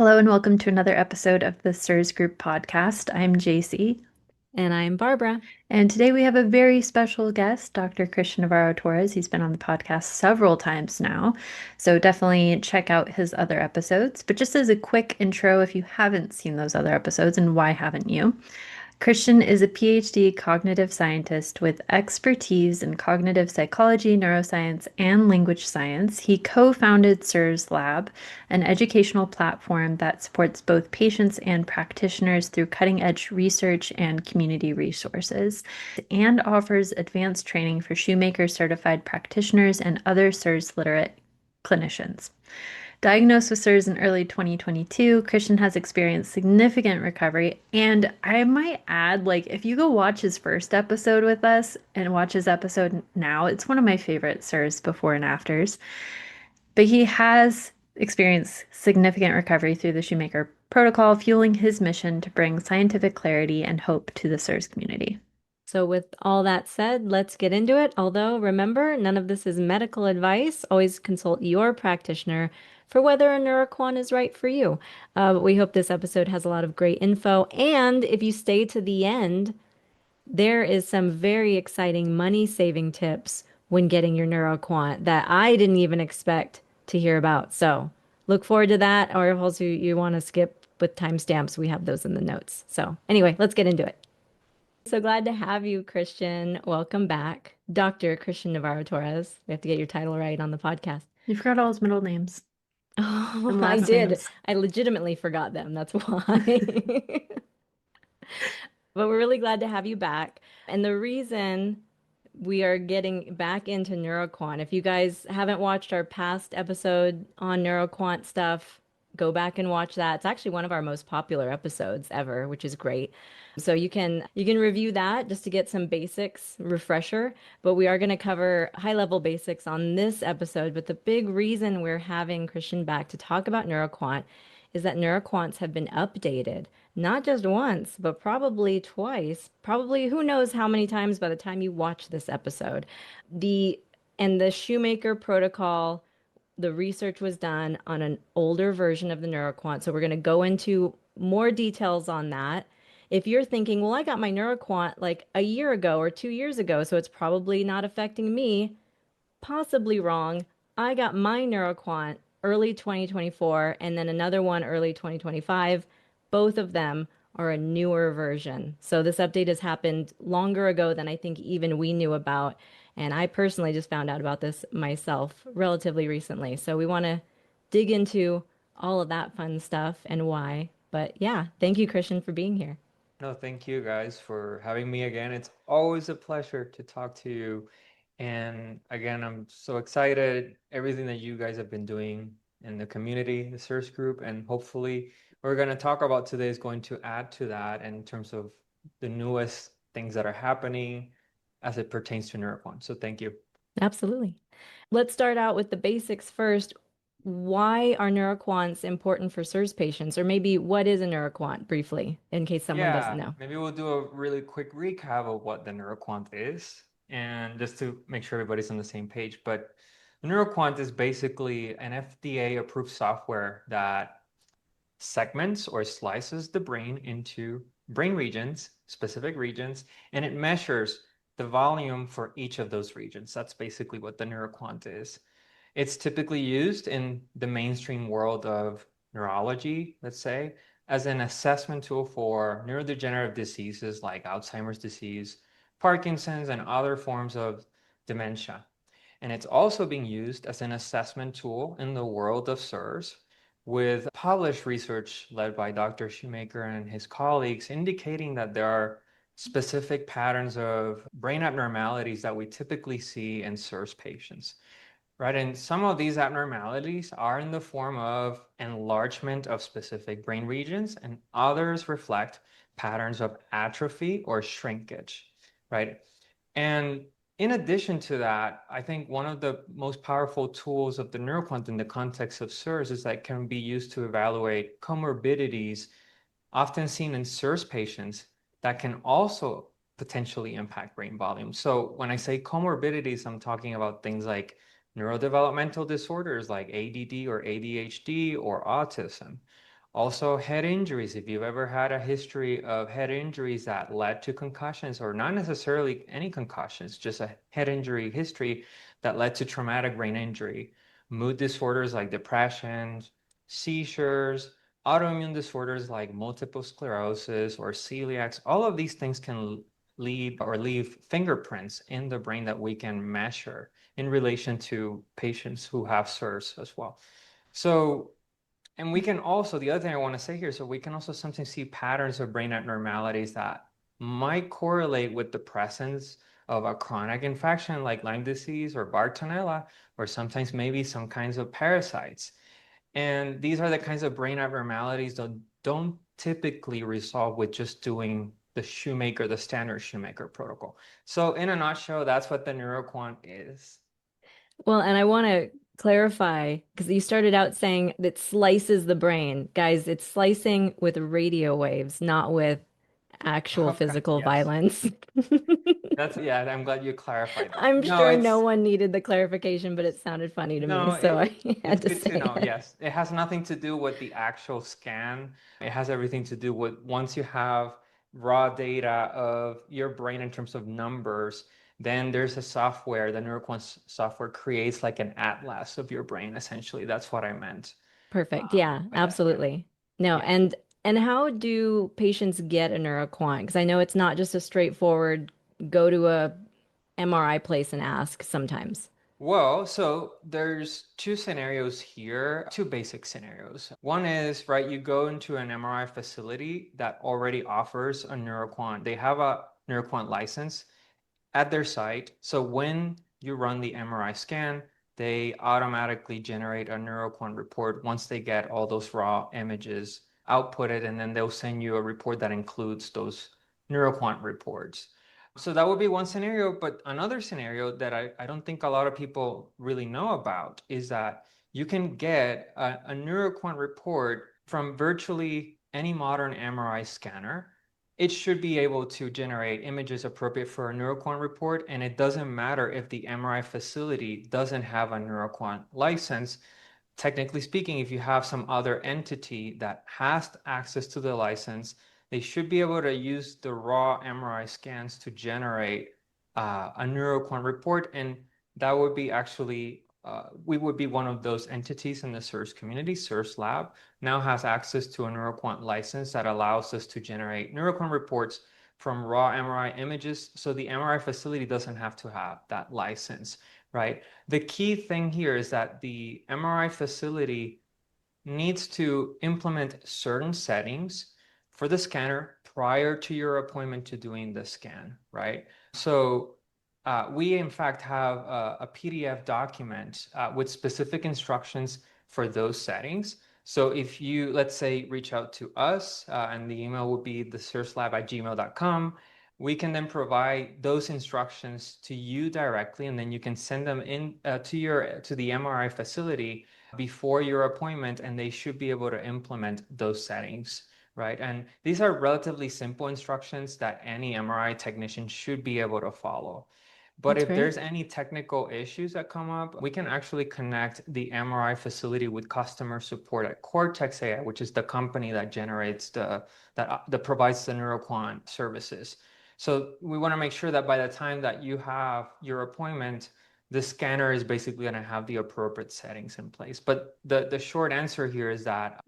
Hello and welcome to another episode of the CIRS Group podcast. I'm Jacie, And I'm Barbara. and today we have a very special guest, Dr. Christian Navarro Torres. He's been on the podcast several times now, so definitely check out his other episodes. But just as a quick intro, if you haven't seen those other episodes, and why haven't you? Christian is a PhD cognitive scientist with expertise in cognitive psychology, neuroscience, and language science. He co founded CIRSLab, an educational platform that supports both patients and practitioners through cutting edge research and community resources, and offers advanced training for shoemaker certified practitioners and other CIRS literate clinicians. Diagnosed with CIRS in early 2022, Christian has experienced significant recovery. And I might add, like, if you go watch his first episode with us and watch his episode now, it's one of my favorite CIRS before and afters. But he has experienced significant recovery through the Shoemaker protocol, fueling his mission to bring scientific clarity and hope to the CIRS community. So, with all that said, let's get into it. Although, remember, none of this is medical advice. Always consult your practitioner for whether a NeuroQuant is right for you. But we hope this episode has a lot of great info. And if you stay to the end, there is some very exciting money-saving tips when getting your NeuroQuant that I didn't even expect to hear about. So, look forward to that. Or if also you want to skip with timestamps, we have those in the notes. So, anyway, let's get into it. So glad to have you, Christian. Welcome back, Dr. Christian Navarro Torres. We have to get your title right on the podcast. You forgot all his middle names Oh, and I last did. names. I legitimately forgot them. That's why. But we're really glad to have you back. And the reason we are getting back into NeuroQuant, if you guys haven't watched our past episode on NeuroQuant stuff, go back and watch that. It's actually one of our most popular episodes ever, which is great. So you can review that just to get some basics refresher, but we are going to cover high level basics on this episode. But the big reason we're having Christian back to talk about NeuroQuant is that NeuroQuants have been updated, not just once, but probably twice, probably who knows how many times by the time you watch this episode. The the Shoemaker protocol, the research was done on an older version of the NeuroQuant. So we're going to go into more details on that. If you're thinking, well, I got my NeuroQuant like a year ago or 2 years ago, so it's probably not affecting me, possibly wrong. I got my NeuroQuant early 2024 and then another one early 2025. Both of them are a newer version. So this update has happened longer ago than I think even we knew about. And I personally just found out about this myself relatively recently. So we want to dig into all of that fun stuff and why. But yeah, thank you, Christian, for being here. No, thank you guys for having me again. It's always a pleasure to talk to you. And again, I'm so excited, everything that you guys have been doing in the community, the CIRS group, and hopefully we're going to talk about today is going to add to that in terms of the newest things that are happening as it pertains to NeuroQuant. So thank you. Absolutely. Let's start out with the basics first. Why are neuroquants important for CIRS patients? Or maybe what is a neuroquant briefly, in case someone doesn't Yeah, know? maybe we'll do a really quick recap of what the NeuroQuant is, and just to make sure everybody's on the same page. But the NeuroQuant is basically an FDA-approved software that segments or slices the brain into brain regions, specific regions, and it measures the volume for each of those regions. That's basically what the NeuroQuant is. It's typically used in the mainstream world of neurology, let's say, as an assessment tool for neurodegenerative diseases like Alzheimer's disease, Parkinson's, and other forms of dementia. And it's also being used as an assessment tool in the world of CIRS, with published research led by Dr. Shoemaker and his colleagues indicating that there are specific patterns of brain abnormalities that we typically see in CIRS patients. Right, and some of these abnormalities are in the form of enlargement of specific brain regions, and others reflect patterns of atrophy or shrinkage, right? And in addition to that, I think one of the most powerful tools of the NeuroQuant in the context of CIRS is that can be used to evaluate comorbidities often seen in CIRS patients that can also potentially impact brain volume. So when I say comorbidities, I'm talking about things like neurodevelopmental disorders like ADD or ADHD or autism, Also, head injuries. If you've ever had a history of head injuries that led to concussions, or not necessarily any concussions, just a head injury history that led to traumatic brain injury, mood disorders like depression, seizures, autoimmune disorders like multiple sclerosis or celiac, all of these things can lead or leave fingerprints in the brain that we can measure in relation to patients who have CIRS as well. So, and we can also, the other thing I want to say here, so we can also sometimes see patterns of brain abnormalities that might correlate with the presence of a chronic infection like Lyme disease or Bartonella, or sometimes maybe some kinds of parasites. And these are the kinds of brain abnormalities that don't typically resolve with just doing the shoemaker, the standard shoemaker protocol. So in a nutshell, that's what the NeuroQuant is. Well, and I want to clarify because you started out saying that slices the brain. Guys, it's slicing with radio waves, not with actual Okay, physical yes. violence. That's, yeah, I'm glad you clarified that. I'm No, sure no it's, one needed the clarification, but it sounded funny to me, no, so I it's had to good to say know. it. Yes, it has nothing to do with the actual scan. It has everything to do with once you have raw data of your brain in terms of numbers, then there's a software, the NeuroQuant software creates like an atlas of your brain, essentially. That's what I meant Perfect. Yeah, by that. Yeah. absolutely. No, Yeah. and how do patients get a NeuroQuant? Because I know it's not just a straightforward go to a MRI place and ask sometimes. Well, so there's two scenarios here, two basic scenarios. One is, right, you go into an MRI facility that already offers a NeuroQuant. They have a NeuroQuant license at their site. So when you run the MRI scan, they automatically generate a NeuroQuant report once they get all those raw images outputted, and then they'll send you a report that includes those NeuroQuant reports. So that would be one scenario, but another scenario that I don't think a lot of people really know about is that you can get a NeuroQuant report from virtually any modern MRI scanner. It should be able to generate images appropriate for a NeuroQuant report, and it doesn't matter if the MRI facility doesn't have a NeuroQuant license. Technically speaking, if you have some other entity that has access to the license, they should be able to use the raw MRI scans to generate a NeuroQuant report, and that would be actually we would be one of those entities in the CIRS community. CIRSLab now has access to a NeuroQuant license that allows us to generate NeuroQuant reports from raw MRI images, so the MRI facility doesn't have to have that license, right? The key thing here is that the MRI facility needs to implement certain settings for the scanner prior to your appointment to doing the scan, right? So we in fact have a PDF document with specific instructions for those settings. So if you, let's say, reach out to us, and the email would be thecirslab@gmail.com, we can then provide those instructions to you directly, and then you can send them in to the MRI facility before your appointment, and they should be able to implement those settings, right? And these are relatively simple instructions that any MRI technician should be able to follow. But That's if there's great. any technical issues that come up, we can actually connect the MRI facility with customer support at Cortex AI, which is the company that generates that provides the NeuroQuant services. So we want to make sure that by the time that you have your appointment, the scanner is basically going to have the appropriate settings in place. But the short answer here is that,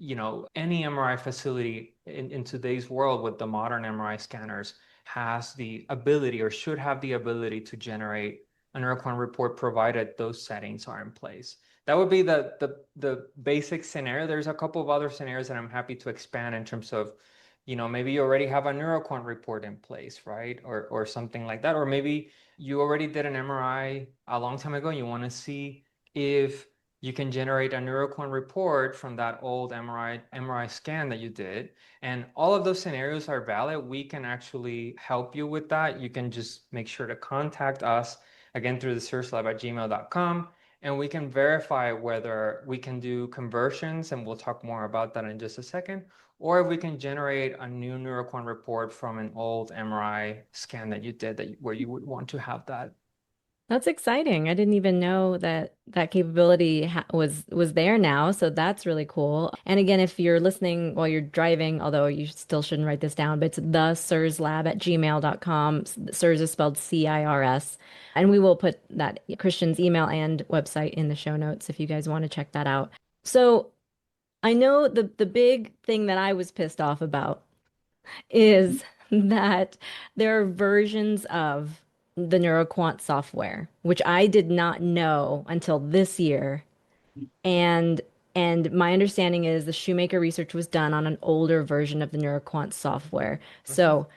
any MRI facility in today's world with the modern MRI scanners has the ability or should have the ability to generate a NeuroQuant report provided those settings are in place. That would be the basic scenario. There's a couple of other scenarios that I'm happy to expand in terms of, maybe you already have a NeuroQuant report in place, right? Or something like that. Or maybe you already did an MRI a long time ago and you want to see if you can generate a NeuroQuant report from that old MRI scan that you did. And all of those scenarios are valid. We can actually help you with that. You can just make sure to contact us again through the CIRSLab@gmail.com, and we can verify whether we can do conversions, and we'll talk more about that in just a second, or if we can generate a new NeuroQuant report from an old MRI scan that you did where you would want to have that. That's exciting. I didn't even know that that capability was there now, so that's really cool. And again, if you're listening while you're driving, although you still shouldn't write this down, but it's the CIRSLab at gmail.com. CIRS is spelled CIRS. And we will put that Christian's email and website in the show notes if you guys want to check that out. So I know the big thing that I was pissed off about is that there are versions of the NeuroQuant software, which I did not know until this year. And my understanding is the Shoemaker research was done on an older version of the NeuroQuant software. Mhm. So,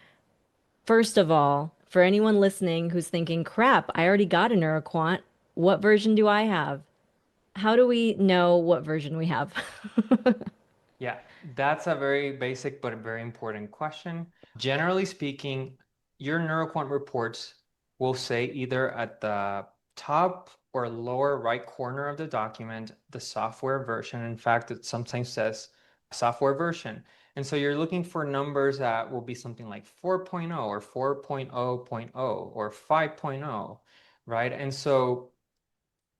first of all, for anyone listening who's thinking, crap, I already got a NeuroQuant, what version do I have? How do we know what version we have? Yeah, that's a very basic but a very important question. Generally speaking, your NeuroQuant reports will say either at the top or lower right corner of the document, the software version. In fact, it sometimes says software version. And so you're looking for numbers that will be something like 4.0 or 4.0.0 or 5.0, right? And so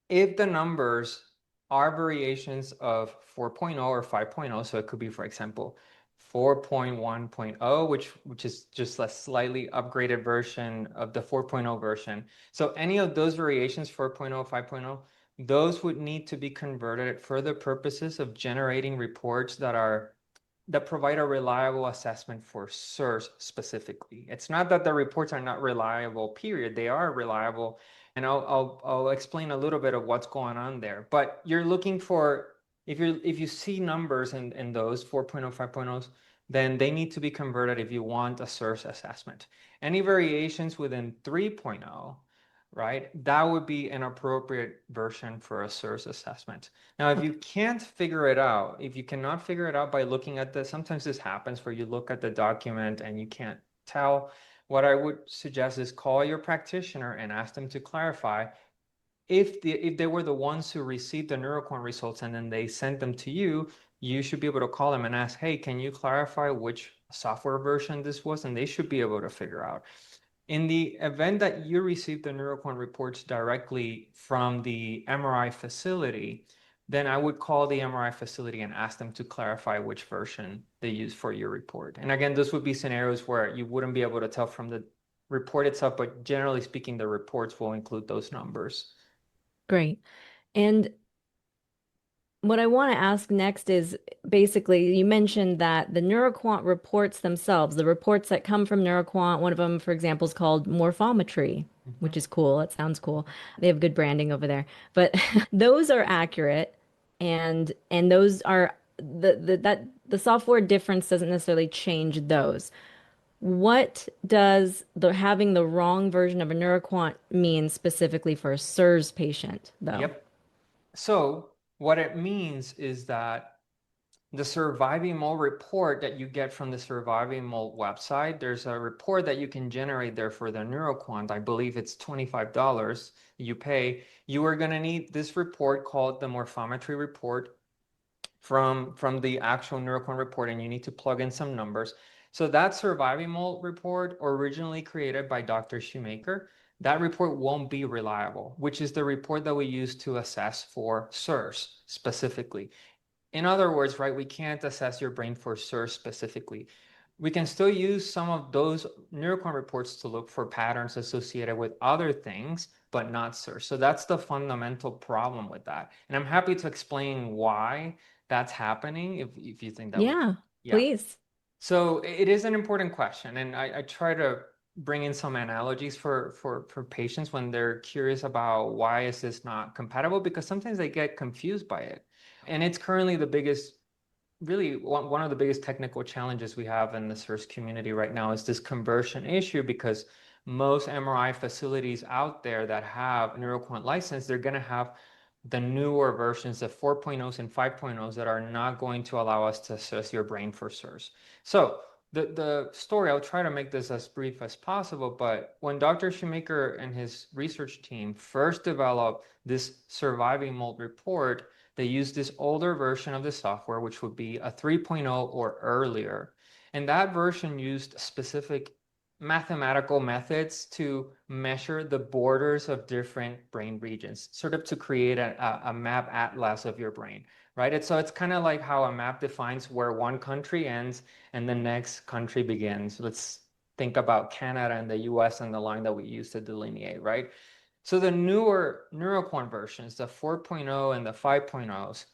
if the numbers are variations of 4.0 or 5.0, so it could be, for example, 4.1.0, which is just a slightly upgraded version of the 4.0 version. So any of those variations, 4.0, 5.0, those would need to be converted for the purposes of generating reports that provide a reliable assessment for CIRS specifically. It's not that the reports are not reliable, period. They are reliable, and I'll explain a little bit of what's going on there. But you're looking for if you see numbers in those 4.0, 5.0s, then they need to be converted if you want a CIRS assessment. Any variations within 3.0, right? That would be an appropriate version for a CIRS assessment. Now, if you Okay. can't figure it out, if you cannot figure it out by looking at sometimes this happens where you look at the document and you can't tell, what I would suggest is call your practitioner and ask them to clarify if they were the ones who received the NeuroQuant results and then they sent them to you, you should be able to call them and ask, hey, can you clarify which software version this was? And they should be able to figure out. In the event that you receive the NeuroQuant reports directly from the MRI facility, then I would call the MRI facility and ask them to clarify which version they use for your report. And again, this would be scenarios where you wouldn't be able to tell from the report itself, but generally speaking, the reports will include those numbers. Great. And what I want to ask next is basically, you mentioned that the NeuroQuant reports themselves, the reports that come from NeuroQuant, one of them, for example, is called morphometry, which Mhm. is cool. It sounds cool. They have good branding over there. But those are accurate and those are the software difference doesn't necessarily change those. What does the having the wrong version of a NeuroQuant mean specifically for a CIRS patient, though? Yep. So what it means is that the Surviving Mole report that you get from the Surviving Mole website, there's a report that you can generate there for the NeuroQuant. I believe it's $25 you pay. You are going to need this report called the morphometry report from the actual NeuroQuant report, and you need to plug in some numbers. So that Surviving Mole report, originally created by Dr. Shoemaker, that report won't be reliable, which is the report that we use to assess for CIRS specifically. In other words, right, we can't assess your brain for CIRS specifically. We can still use some of those NeuroQuant reports to look for patterns associated with other things, but not CIRS. So that's the fundamental problem with that. And I'm happy to explain why that's happening if you think that would, Yeah, yeah. please. So it is an important question. And I try to bring in some analogies for patients when they're curious about why is this not compatible, because sometimes they get confused by it. And it's currently the biggest, really one of the biggest technical challenges we have in the CIRS community right now is this conversion issue, because most MRI facilities out there that have NeuroQuant license, they're going to have the newer versions of 4.0s and 5.0s that are not going to allow us to assess your brain for CIRS. So the story, I'll try to make this as brief as possible, but when Dr. Shoemaker and his research team first developed this surviving mold report, they used this older version of the software, which would be a 3.0 or earlier. And that version used specific mathematical methods to measure the borders of different brain regions, sort of to create a map atlas of your brain, right? So it's kind of like how a map defines where one country ends and the next country begins. Let's think about Canada and the US and the line that we use to delineate, right? So the newer NeuroQuant versions, the 4.0 and the 5.0s,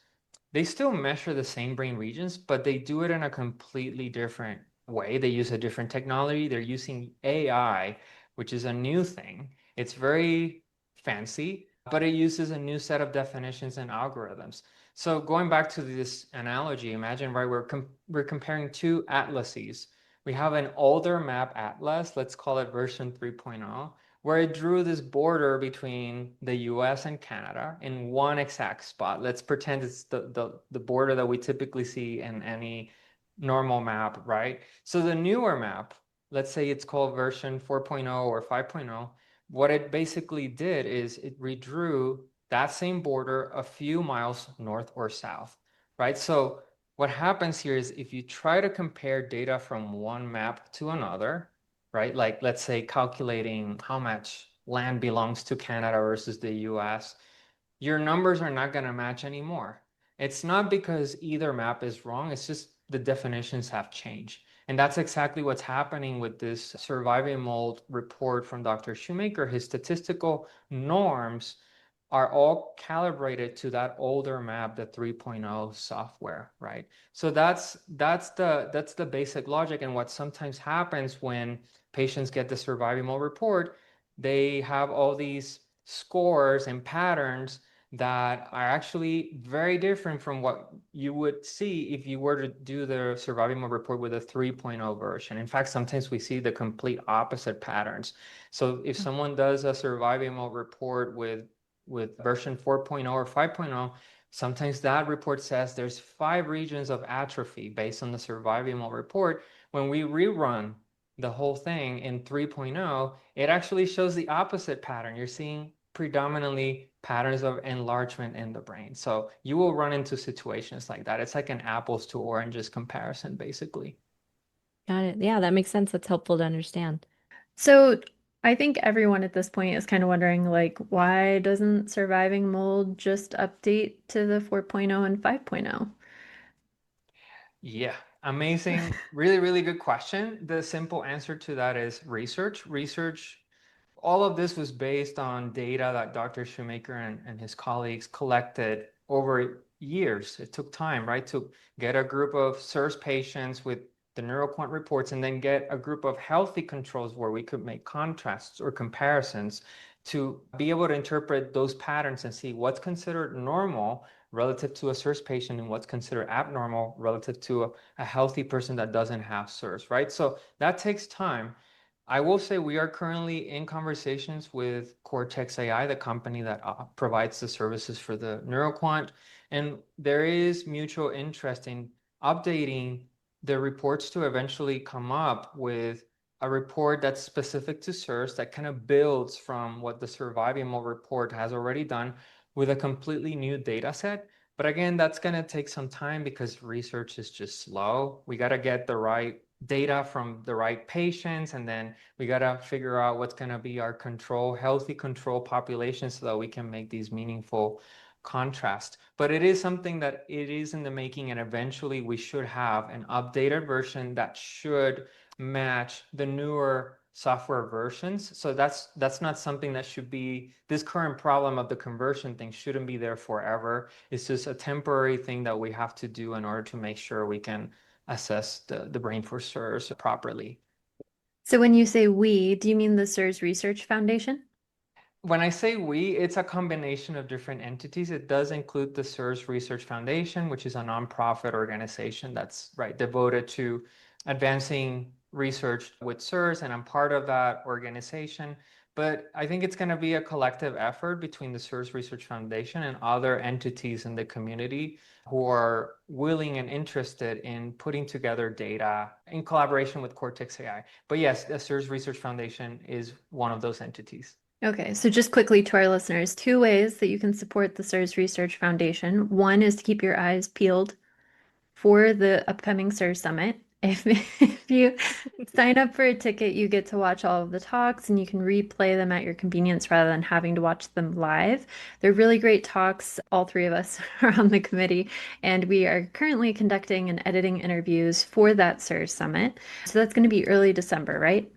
they still measure the same brain regions, but they do it in a completely different way. They use a different technology. They're using AI, which is a new thing. It's very fancy, but it uses a new set of definitions and algorithms. So going back to this analogy, imagine, right, we're comparing two atlases. We have an older map atlas, let's call it version 3.0, where it drew this border between the US and Canada in one exact spot. Let's pretend it's the border that we typically see in any normal map, right? So the newer map, let's say it's called version 4.0 or 5.0, what it basically did is it redrew that same border a few miles north or south, right? So what happens here is if you try to compare data from one map to another, right? Like let's say calculating how much land belongs to Canada versus the US, your numbers are not going to match anymore. It's not because either map is wrong, it's just the definitions have changed. And that's exactly what's happening with this surviving mold report from Dr. Shoemaker. His statistical norms are all calibrated to that older map, the 3.0 software, right? So that's the basic logic. And what sometimes happens when patients get the surviving mold report, they have all these scores and patterns that are actually very different from what you would see if you were to do the surviving mode report with a 3.0 version. In fact, sometimes we see the complete opposite patterns. So if someone does a surviving mode report with version 4.0 or 5.0, sometimes that report says there's 5 regions of atrophy based on the surviving mode report. When we rerun the whole thing in 3.0, it actually shows the opposite pattern. You're seeing predominantly patterns of enlargement in the brain. So you will run into situations like that. It's like an apples to oranges comparison, basically. Got it. Yeah, that makes sense. That's helpful to understand. So I think everyone at this point is kind of wondering, like, why doesn't surviving mold just update to the 4.0 and 5.0? Yeah, amazing. Really, really good question. The simple answer to that is research. All of this was based on data that Dr. Shoemaker and his colleagues collected over years. It took time, right, to get a group of CIRS patients with the NeuroQuant reports and then get a group of healthy controls where we could make contrasts or comparisons to be able to interpret those patterns and see what's considered normal relative to a CIRS patient and what's considered abnormal relative to a healthy person that doesn't have CIRS, right? So that takes time. I will say we are currently in conversations with Cortex AI, the company that provides the services for the NeuroQuant, and there is mutual interest in updating the reports to eventually come up with a report that's specific to CIRS that kind of builds from what the surviving mode report has already done with a completely new data set. But again, that's going to take some time because research is just slow. We got to get the right data from the right patients, and then we got to figure out what's going to be our healthy control population so that we can make these meaningful contrasts. But it is something that it is in the making, and eventually we should have an updated version that should match the newer software versions. So that's not something that should be, this current problem of the conversion thing shouldn't be there forever. It's just a temporary thing that we have to do in order to make sure we can assess the brain for CIRS properly. So when you say we, do you mean the CIRS Research Foundation? When I say we, it's a combination of different entities. It does include the CIRS Research Foundation, which is a nonprofit organization that's right devoted to advancing research with CIRS, and I'm part of that organization. But I think it's going to be a collective effort between the CIRS Research Foundation and other entities in the community who are willing and interested in putting together data in collaboration with Cortex AI. But yes, the CIRS Research Foundation is one of those entities. Okay, so just quickly to our listeners, 2 ways that you can support the CIRS Research Foundation. One is to keep your eyes peeled for the upcoming CIRS Summit. If you sign up for a ticket, you get to watch all of the talks and you can replay them at your convenience rather than having to watch them live. They're really great talks. All three of us are on the committee, and we are currently conducting and editing interviews for that CIRS Summit. So that's going to be early December, right?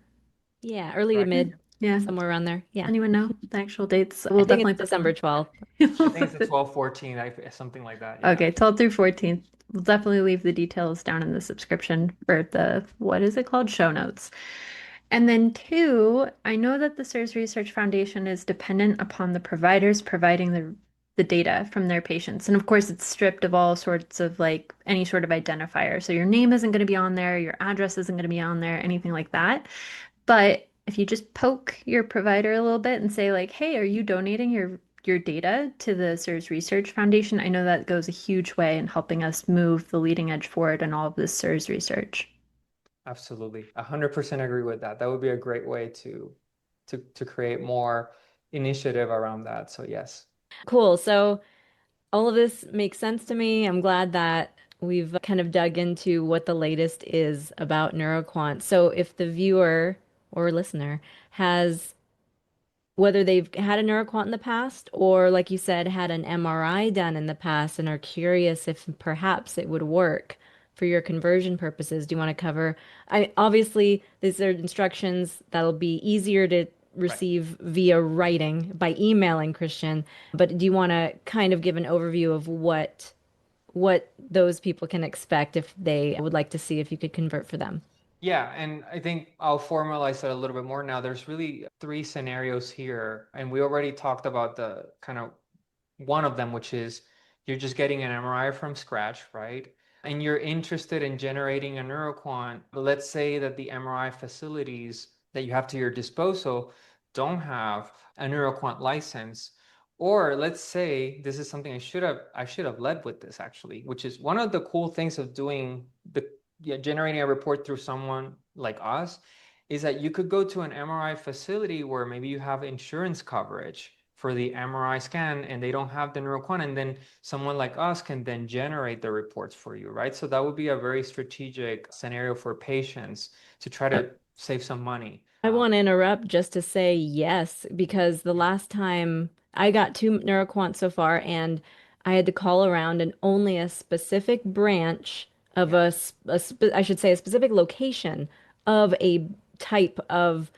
Yeah, early to Correct. mid, Yeah. somewhere around there. Yeah. Anyone know the actual dates? I We'll think it's definitely put December them. 12th. I think it's the 12, 14, something like that. Yeah. Okay, 12th through 14th. We'll definitely leave the details down in the subscription for the, what is it called? Show notes. And then two, I know that the CIRS Research Foundation is dependent upon the providers providing the data from their patients. And of course, it's stripped of all sorts of like any sort of identifier. So your name isn't going to be on there, your address isn't going to be on there, anything like that. But if you just poke your provider a little bit and say like, "Hey, are you donating your data to the CIRS Research Foundation?" I know that goes a huge way in helping us move the leading edge forward in all of this CIRS research. Absolutely. 100% agree with that. That would be a great way to create more initiative around that. So yes. Cool. So all of this makes sense to me. I'm glad that we've kind of dug into what the latest is about NeuroQuant. So if the viewer or listener has whether they've had a NeuroQuant in the past or, like you said, had an MRI done in the past and are curious if perhaps it would work for your conversion purposes. Do you want to cover? Obviously, these are instructions that'll be easier to Right. receive via writing by emailing Christian, but do you want to kind of give an overview of what those people can expect if they would like to see if you could convert for them? Yeah, and I think I'll formalize that a little bit more now. There's really three scenarios here, and we already talked about the kind of one of them, which is you're just getting an MRI from scratch, right? And you're interested in generating a NeuroQuant. But let's say that the MRI facilities that you have to your disposal don't have a NeuroQuant license. Or let's say this is something I should have led with this actually, which is one of the cool things of doing the yeah, generating a report through someone like us is that you could go to an MRI facility where maybe you have insurance coverage for the MRI scan and they don't have the NeuroQuant, and then someone like us can then generate the reports for you, right? So that would be a very strategic scenario for patients to try to save some money. I want to interrupt just to say yes, because the last time I got two NeuroQuants so far, and I had to call around, and only a specific branch of Yeah, I should say a specific location of a type of,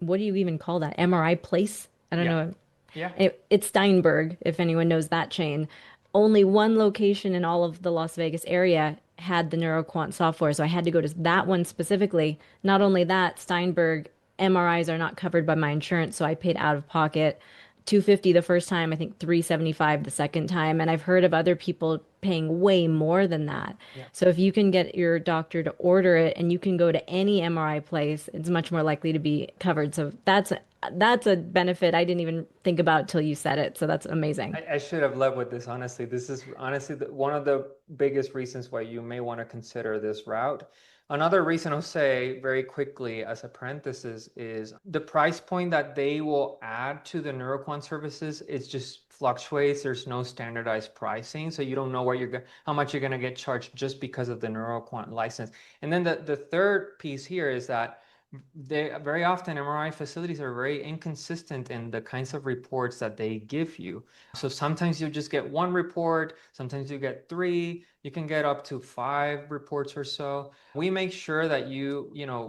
what do you even call that? MRI place? I don't yeah, know. yeah, It's Steinberg, if anyone knows that chain. Only one location in all of the Las Vegas area had the NeuroQuant software, so I had to go to that one specifically. Not only that, Steinberg MRIs are not covered by my insurance, so I paid out of pocket 250 the first time, I think 375 the second time, and I've heard of other people paying way more than that. yeah. So if you can get your doctor to order it and you can go to any MRI place, it's much more likely to be covered. So that's a benefit I didn't even think about till you said it. So that's amazing. I should have led with this, honestly. This is honestly one of the biggest reasons why you may want to consider this route. Another reason I'll say very quickly as a parenthesis is the price point that they will add to the NeuroQuant services, it just fluctuates. There's no standardized pricing. So you don't know where how much you're gonna get charged just because of the NeuroQuant license. And then the third piece here is that they very often MRI facilities are very inconsistent in the kinds of reports that they give you. So sometimes you just get one report, sometimes you get three, you can get up to five reports or so. We make sure that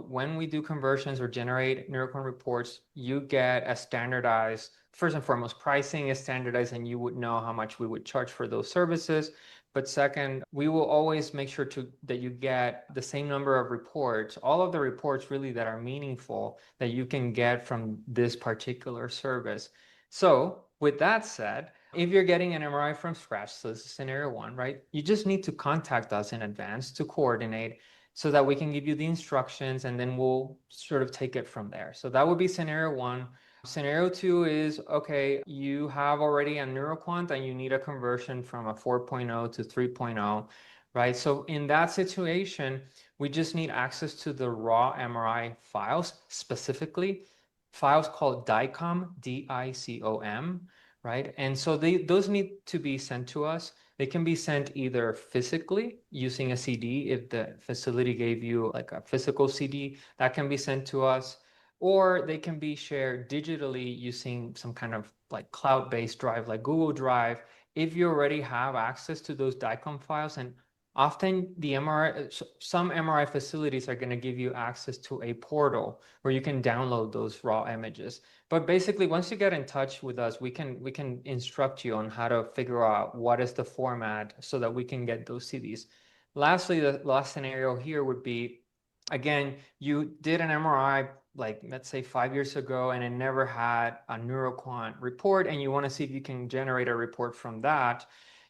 when we do conversions or generate NeuroQuant reports, you get a standardized, first and foremost, pricing is standardized and you would know how much we would charge for those services. But second, we will always make sure that you get the same number of reports, all of the reports really that are meaningful that you can get from this particular service. So with that said, if you're getting an MRI from scratch, so this is scenario one, right? You just need to contact us in advance to coordinate so that we can give you the instructions and then we'll sort of take it from there. So that would be scenario one. Scenario two is, okay, you have already a NeuroQuant and you need a conversion from a 4.0 to 3.0, right? So in that situation, we just need access to the raw MRI files, specifically files called DICOM, DICOM, right? And so those need to be sent to us. They can be sent either physically using a CD, if the facility gave you like a physical CD, that can be sent to us, or they can be shared digitally using some kind of like cloud-based drive like Google Drive, if you already have access to those DICOM files. And often the MRI, some MRI facilities are going to give you access to a portal where you can download those raw images. But basically, once you get in touch with us, we can instruct you on how to figure out what is the format so that we can get those CDs. Lastly, the last scenario here would be, again, you did an MRI like let's say 5 years ago and it never had a NeuroQuant report, and you want to see if you can generate a report from that.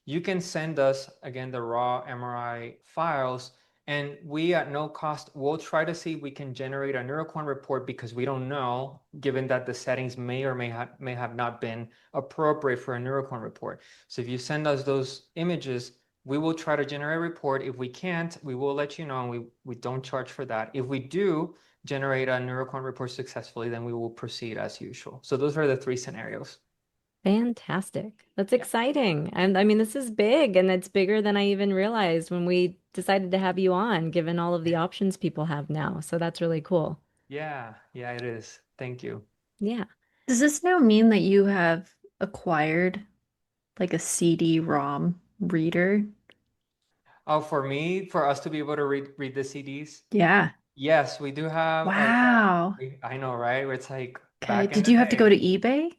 You can send us again the raw MRI files, and we at no cost will try to see if we can generate a NeuroQuant report, because we don't know, given that the settings may or may have not been appropriate for a NeuroQuant report. So if you send us those images, we will try to generate a report. If we can't, we will let you know, and we don't charge for that. If we do generate a NeuroQuant report successfully, then we will proceed as usual. So those are the three scenarios. Fantastic. That's Yeah. exciting. And I mean, this is big, and it's bigger than I even realized when we decided to have you on, given all of the options people have now. So that's really cool. Yeah, yeah, it is. Thank you. Yeah. Does this now mean that you have acquired like a CD-ROM reader? Oh, for us to be able to read the CDs? Yeah. Yes, we do have Wow. I know, right? It's like Okay. back in Did the you have to go to day. eBay?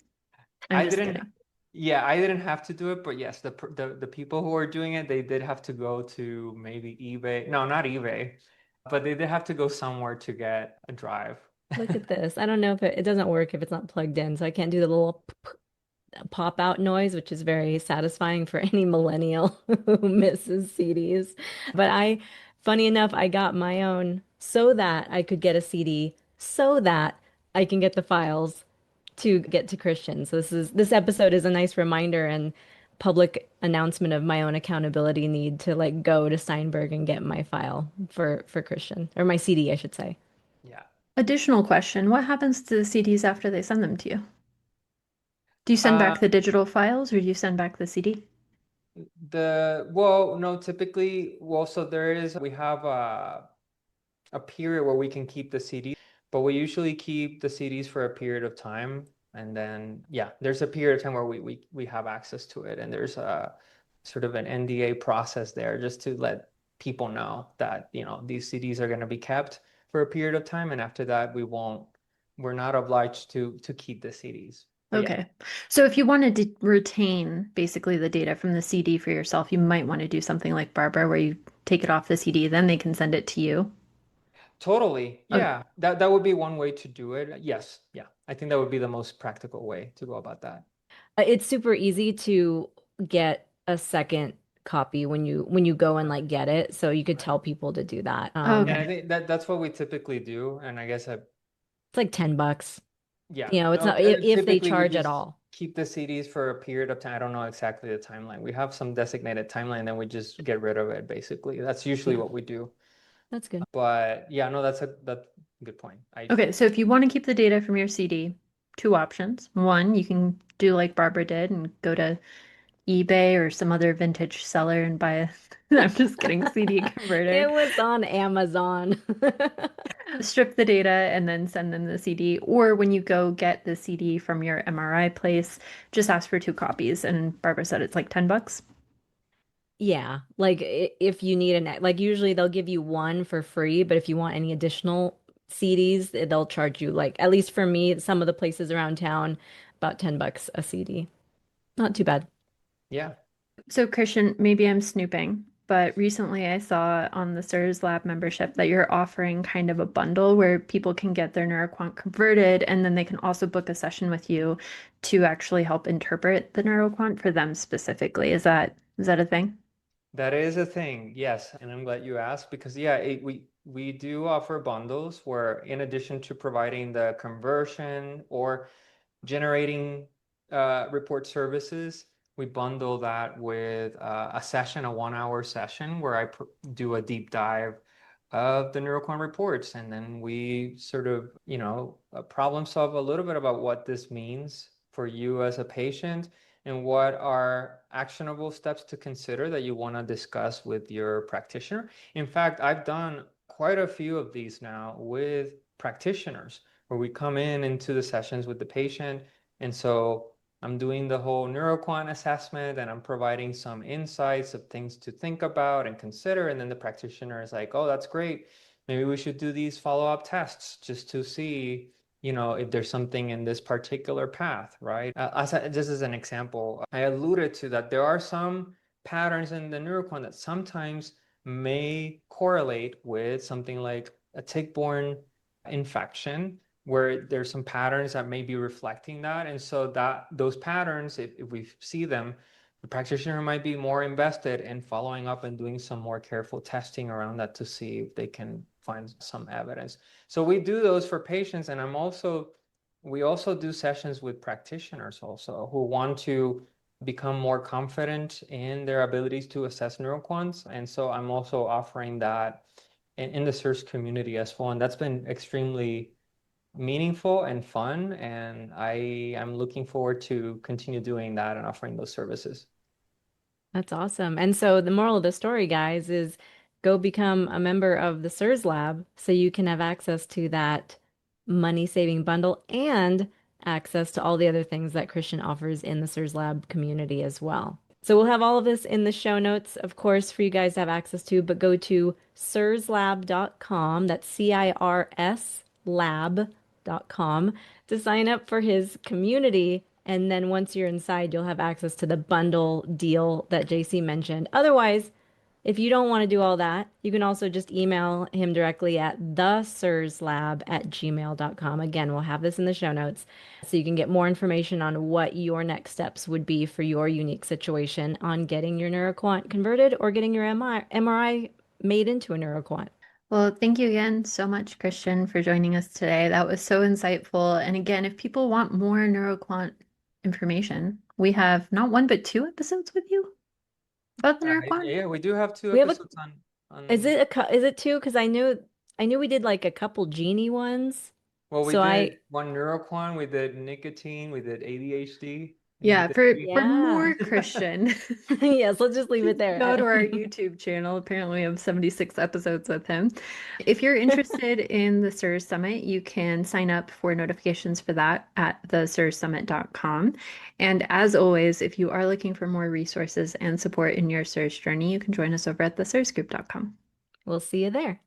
I'm I just didn't, kidding. yeah, I didn't have to do it, but yes, the people who are doing it, they did have to go to maybe eBay. No, not eBay, but they did have to go somewhere to get a drive. Look at this. I don't know if it doesn't work if it's not plugged in, so I can't do the little pop out noise, which is very satisfying for any millennial who misses CDs. But funny enough, I got my own so that I could get a CD, so that I can get the files to get to Christian. So this episode is a nice reminder and public announcement of my own accountability need to like go to Steinberg and get my file for Christian, or my CD, I should say. Yeah. Additional question. What happens to the CDs after they send them to you? Do you send Uh, back the digital files or do you send back the CD? well, no, typically, well, so we have a period where we can keep the CDs, but we usually keep the CDs for a period of time. And then, yeah, there's a period of time where we have access to it. And there's a sort of an NDA process there just to let people know that, these CDs are going to be kept for a period of time. And after that, we're not obliged to keep the CDs. But yeah. Okay. So if you wanted to retain basically the data from the CD for yourself, you might want to do something like Barbara, where you take it off the CD, then they can send it to you. Totally. Okay. Yeah. That would be one way to do it. Yes. Yeah. I think that would be the most practical way to go about that. It's super easy to get a second copy when you go and like get it. So you could Right. tell people to do that. And I Okay. think that's what we typically do. And I guess It's like $10. yeah, It's no, not if they typically we charge at just all. keep the CDs for a period of time. I don't know exactly the timeline. We have some designated timeline, then we just get rid of it, basically. That's usually Yeah, what we do. that's good. But yeah, no, that's a good point. Okay. So if you want to keep the data from your CD, two options. One, you can do like Barbara did and go to eBay or some other vintage seller and buy a, I'm just kidding, CD converter. It was on Amazon. Strip the data and then send them the CD. Or when you go get the CD from your MRI place, just ask for two copies. And Barbara said it's like $10. Yeah, like if you need like usually they'll give you one for free, but if you want any additional CDs, they'll charge you like at least for me, some of the places around town, about $10 a CD. Not too bad. Yeah. So, Christian, maybe I'm snooping, but recently I saw on the CIRSLab membership that you're offering kind of a bundle where people can get their NeuroQuant converted and then they can also book a session with you to actually help interpret the NeuroQuant for them specifically. Is that a thing? That is a thing, yes. And I'm glad you asked, because yeah, we do offer bundles where, in addition to providing the conversion or generating report services, we bundle that with a session, a 1 hour session where do a deep dive of the NeuroQuant reports. And then we sort of, problem solve a little bit about what this means for you as a patient. and what are actionable steps to consider that you want to discuss with your practitioner. In fact, I've done quite a few of these now with practitioners where we come in into the sessions with the patient. And so I'm doing the whole NeuroQuant assessment and I'm providing some insights of things to think about and consider. And then the practitioner is like, oh, that's great. Maybe we should do these follow-up tests just to see, if there's something in this particular path, right? Just as an example, I alluded to that there are some patterns in the NeuroQuant that sometimes may correlate with something like a tick-borne infection where there's some patterns that may be reflecting that. And so that those patterns, if we see them, the practitioner might be more invested in following up and doing some more careful testing around that to see if they can find some evidence. So we do those for patients, and we also do sessions with practitioners also who want to become more confident in their abilities to assess NeuroQuants. And so I'm also offering that in the CIRS community as well. And that's been extremely meaningful and fun. And I am looking forward to continue doing that and offering those services. That's awesome. And so the moral of the story, guys, is go become a member of the CIRSLab so you can have access to that money-saving bundle and access to all the other things that Christian offers in the CIRSLab community as well. So we'll have all of this in the show notes, of course, for you guys to have access to, but go to CIRSLab.com, that's CIRS lab.com, to sign up for his community. And then once you're inside, you'll have access to the bundle deal that Jacie mentioned. Otherwise, if you don't want to do all that, you can also just email him directly at thecirslab@gmail.com. Again, we'll have this in the show notes so you can get more information on what your next steps would be for your unique situation on getting your NeuroQuant converted or getting your MRI made into a NeuroQuant. Well, thank you again so much, Christian, for joining us today. That was so insightful. And again, if people want more NeuroQuant information, we have not one but two episodes with you about the NeuroQuant. Yeah, we do have two We have episodes on. is it two? Because I knew we did like a couple genie ones. Well, we So did one NeuroQuant, we did nicotine, we did ADHD, and we Yeah, did for yeah. more Christian, Yes, let's just leave it there. go to our YouTube channel. Apparently, we have 76 episodes with him. If you're interested in the CIRS Summit, you can sign up for notifications for that at thecirsummit.com. And as always, if you are looking for more resources and support in your CIRS journey, you can join us over at thecirsgroup.com. We'll see you there.